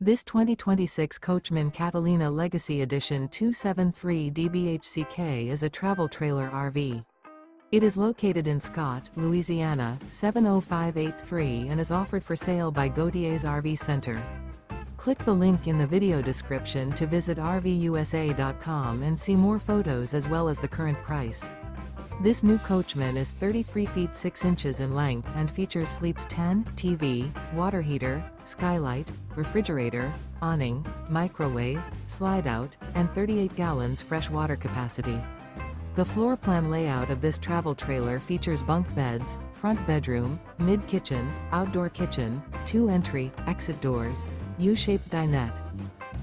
This 2026 Coachmen Catalina Legacy Edition 273 DBHCK is a travel trailer RV. It is located in Scott, Louisiana, 70583 and is offered for sale by Gauthiers RV Center. Click the link in the video description to visit RVUSA.com and see more photos as well as the current price. This new Coachmen is 33 feet 6 inches in length and features sleeps 10, TV, water heater, skylight, refrigerator, awning, microwave, slideout, and 38 gallons fresh water capacity. The floor plan layout of this travel trailer features bunk beds, front bedroom, mid-kitchen, outdoor kitchen, 2 entry, exit doors, U-shaped dinette.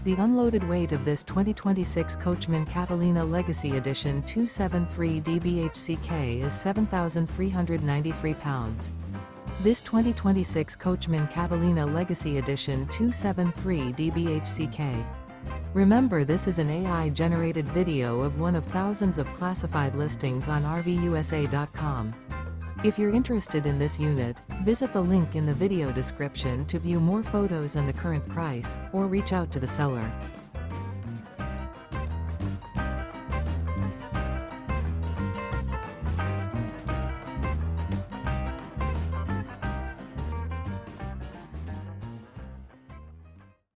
The unloaded weight of this 2026 Coachmen Catalina Legacy Edition 273 DBHCK is 7,393 pounds. This 2026 Coachmen Catalina Legacy Edition 273 DBHCK. Remember, this is an AI-generated video of one of thousands of classified listings on RVUSA.com. If you're interested in this unit, visit the link in the video description to view more photos and the current price, or reach out to the seller.